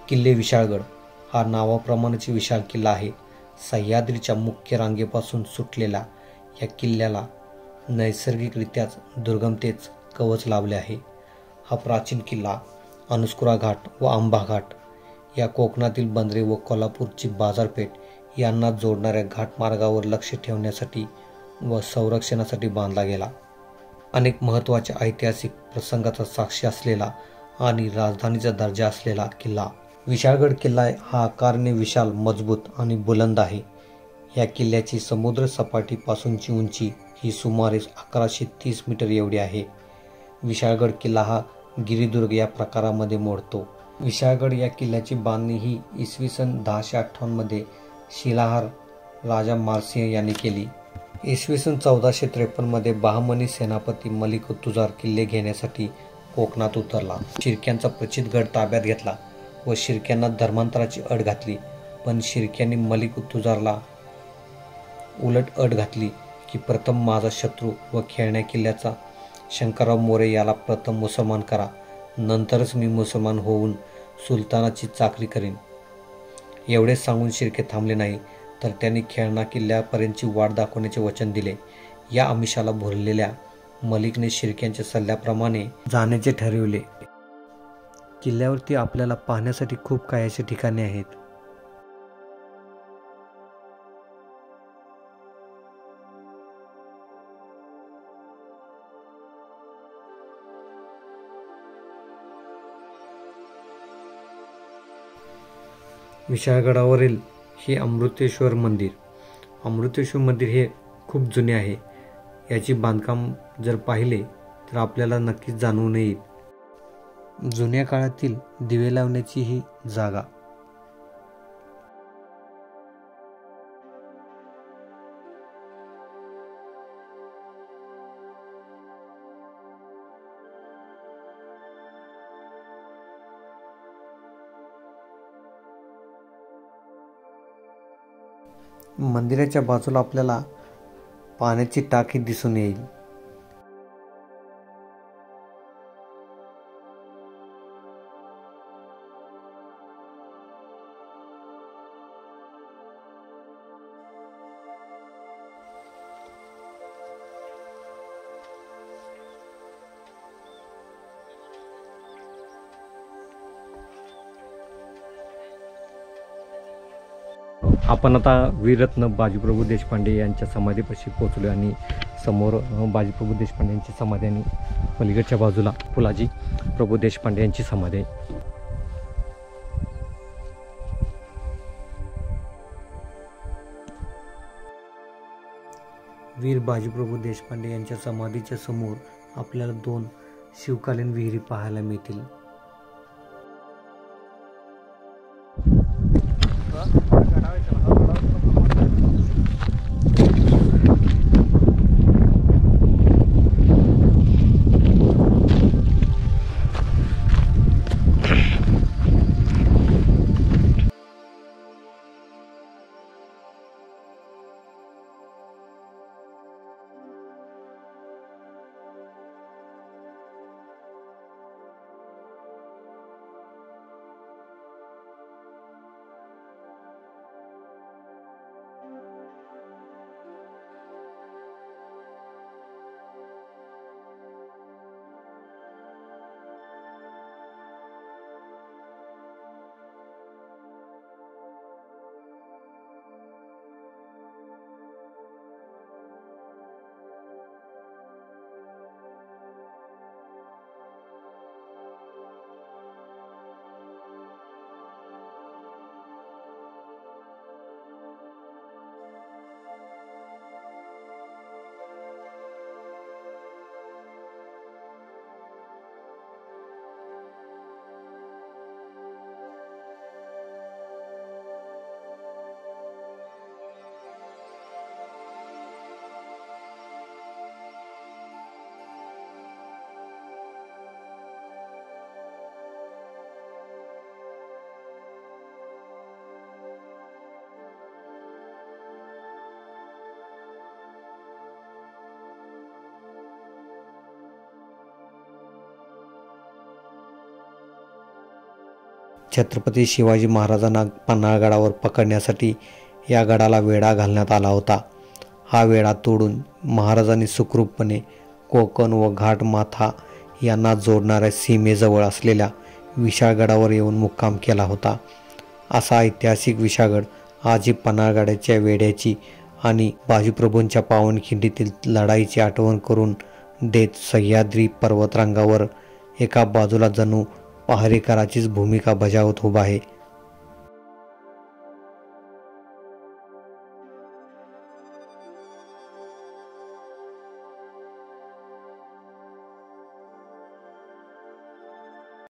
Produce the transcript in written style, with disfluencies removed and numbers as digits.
किल्ले विशाळगड हा नावाप्रमाणेच विशाल किल्ला आहे. सह्याद्रीच्या मुख्य रांगेपासून सुटलेल्या या किल्ल्याला नैसर्गिकरित्याच दुर्गमतेच कवच लाभले आहे. हा प्राचीन किल्ला अनुस्कुरा घाट व आंबा घाट या कोकणातील बंदरे व कोल्हापूरची बाजारपेठ यांना जोडणाऱ्या घाटमार्गावर लक्ष ठेवण्यासाठी व संरक्षणासाठी बांधला गेला. अनेक महत्त्वाच्या ऐतिहासिक प्रसंगाचा साक्षी असलेला आणि राजधानीचा दर्जा असलेला किल्ला. विशाळगड किल्ला हा आकाराने विशाल, मजबूत आणि बुलंद आहे. या किल्ल्याची समुद्र सपाटीपासूनची उंची ही सुमारे 1130 मीटर एवढी आहे. विशाळगड किल्ला हा गिरिदुर्ग या प्रकारामध्ये मोडतो. विशाळगड या किल्ल्याची बांधणी ही इसवी सन 1058 मध्ये शिलाहार राजा मारसिंह यांनी केली. इसवी सन 1453 मध्ये बहामनी सेनापती मलिक-उत-तुजार किल्ले घेण्यासाठी कोकणात उतरला. शिर्क्यांचा प्रचित गड ताब्यात घेतला व शिर्क्यांना धर्मांतराची अट घातली. पण शिर्क्यांनी मलिक-उत-तुजारला उलट अट घातली की प्रथम माझा शत्रू व खेळण्या किल्ल्याचा शंकरराव मोरे याला प्रथम मुसलमान करा, नंतरच मी मुसलमान होऊन सुलतानाची चाकरी करीन. एवढेच सांगून शिर्के थांबले नाही, तर त्यांनी खेळणा किल्ल्यापर्यंतची वाट दाखवण्याचे वचन दिले. या आमिषाला भुललेल्या मलिकने शिर्क्यांच्या सल्ल्याप्रमाणे जाण्याचे ठरविले. किल्ल्यावरती आपल्याला पाहण्यासाठी खूप काही अशी ठिकाणे आहेत. विशाळगडावरील हे अमृतेश्वर मंदिर. अमृतेश्वर मंदिर हे खूप जुने आहे. याची बांधकाम जर पाहिले तर आपल्याला नक्कीच जाणवून येईल. जुन्या काळातील दिवे लावण्याची ही जागा. मंदिराच्या बाजूला आपल्याला पाण्याची टाकी दिसून येईल. आपण आता वीररत्न बाजीप्रभू देशपांडे यांच्या समाधीपाशी पोहोचलो आणि समोर बाजीप्रभू देशपांडे यांची समाधी आणि पलीकडच्या बाजूला फुलाजी प्रभू देशपांडे यांची समाधी आहे. वीर बाजीप्रभू देशपांडे यांच्या समाधीच्या समोर आपल्याला 2 शिवकालीन विहिरी पाहायला मिळतील. छत्रपती शिवाजी महाराजांना पन्हाळगडावर पकडण्यासाठी या गडाला वेढा घालण्यात आला होता. हा वेढा तोडून महाराजांनी सुखरूपपणे कोकण व घाटमाथा यांना जोडणाऱ्या सीमेजवळ असलेल्या विशाळगडावर येऊन मुक्काम केला होता. असा ऐतिहासिक विशाळगड आजही पन्हाळगडाच्या वेढ्याची आणि बाजीप्रभूंच्या पावनखिंडीतील लढाईची आठवण करून देत सह्याद्री पर्वतरांगावर एका बाजूला जणू पहारेकराचीच भूमिका बजावत उभा आहे.